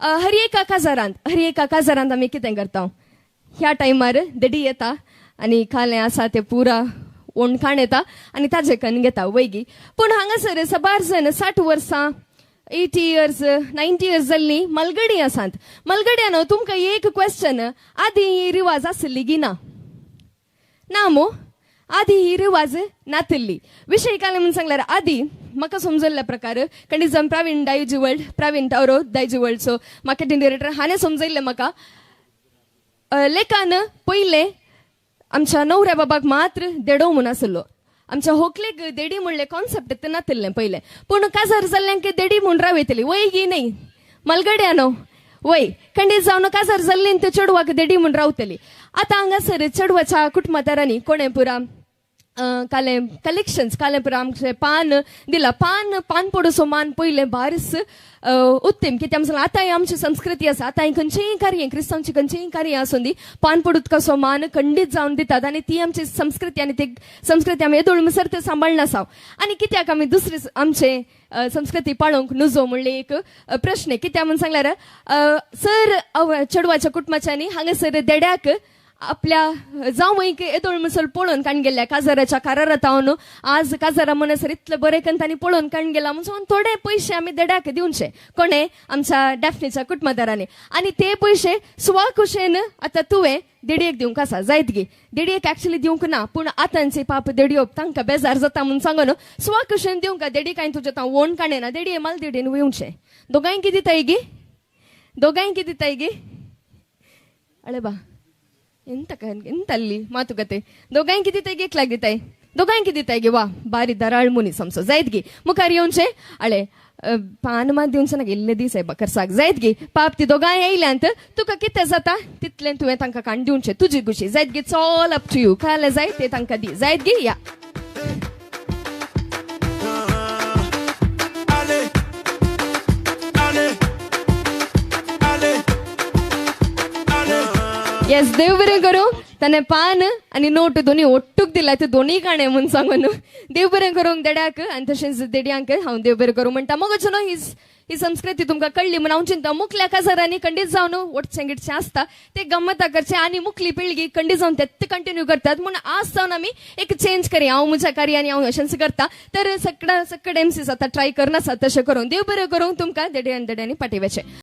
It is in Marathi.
हर एक काजारांत आमी कितें करता ह्या टायमार देडी येता आनी खालें आसा तें पुरा ओणखाण येता आनी ताजे कन्न घेता वैगी. पूण हांगासर सबार जण 60 वर्सां 80 years 90 years जाल्लीं मलगडी आसात. मलगड्यानो तुमकां एक क्वेश्चन, आदी ही रिवाज आसली गी ना मो आदी ही रिवाज नातिल्ली. विशय काय म्हणून सांगल्यार आदी म्हाका समजल्ल्या प्रकार कंडिजम प्रवीण टावरो दायजुवळचो मार्केटिंग डायरेक्टर हाणें समजयल्लें म्हाका लेकान पयलें आमच्या न्हवऱ्या बाबाक मात्र देडो म्हूण आसलो. आमच्या होकलेक देडी म्हणलें कॉन्सेप्ट ते नातिल्लें पयलें. पूण काजार जाल्ल्यांक देडी म्हूण रावयतली वैगी न्ही मलगड्यानो वय खंडीत जावन काजार जाल्लीं ते चेडवाक देडी म्हूण रावतली. आतां हांगासर चेडवाच्या कुटुंबादारांनी कोणें पुरा कलेक्शन्स काले पुरा आमचे पान दिला. पान पडोसो मान पयलें बारस उत्तम कित्याक म्हणल्यार आतां आमची संस्कृती आसा. आतां खंयचेय कार्य क्रिस्तांवची खंयचेय कार्य आसूं दी पान पडूत कसो मान खंडीत जावन दितात आनी ती आमची संस्कृती आनी ती संस्कृती आमी येदोळ मुसर ते सांबाळून आसाव. आनी कित्याक आमी दुसरी आमचे संस्कृती पाळोवंक नजो म्हणले एक प्रश्न कित्याक म्हणून सांगल्यार सर चेडवाच्या कुटुंबाच्यांनी हांगासर देड्याक आपल्या जावंक येदोळ मुसळ पळोवन काण गेल्या काजाराच्या कारारात हांव आज काजारा मनसर इतलें बरें करून तांणी पळोवन काण गेला म्हणून थोडे पयशे आमी देड्याक दिवचे कोणे आमच्या डॅफनीच्या कुटुंबादारांनी. आनी ते पयशे सुवाकुशेन आतां तुवें देडयेक दिवंक आसा जायत गे. देडयेक एक्चुअली दिवंक ना पूण आतांचे पाप देडयो तांकां बेजार जाता म्हणून सांगून सुवाकुशेन दिवंक देडी कांय तुजें हांव वोण काणयना देडये माल देडयेन येवचें. दोगांय कितें दिताय गे दोगांय कितें दिताय गे अळे बा ಎಂತಲ್ಲಿ ಮಾತುಕತೆ दोगांय किती ते घेतला दिताय दोगांय किती दिताय गे वा बारी दराळ मुनी समसो जायत गे मुखार येवचे अळे पान मात दिवचे ना गेल्ले दीस आहे बकर साक जायत गे पाप ती दोगांय येयल्यांत तुका कितें जाता तितलें तुवें तांकां काण दिवचें तुजी खुशी जायत गे. It's all up to you खालें जाय ते तांकां दी जायत गे. या येस देव बरें करूं. ताणें पान आनी नोट दोनी ओट्टूक दिला ते दोनी काणे म्हणून सांगून देव बरें करूंक देड्याक आनी तशेंच देडयांक हांव देव बरें करूं म्हणटा. मग ही संस्कृती तुमकां कळ्ळी म्हूण हांव चिंता मुखल्या काजारांनी खंडीत जावन ओटचें गिटचें आसता ते गम्मता करचें आनी मुखली पिळगी खंडीत जावन तेच कंटिन्यू करतात म्हूण आज जावन आमी एक चेंज करी. हांव म्हज्या कार्यानी हांव अशेंच करता तर सकड एमसीस आतां ट्राय करनासता तशें करूंक देव बरें करूंक तुमकां देड्यांनी पाठयवेचें.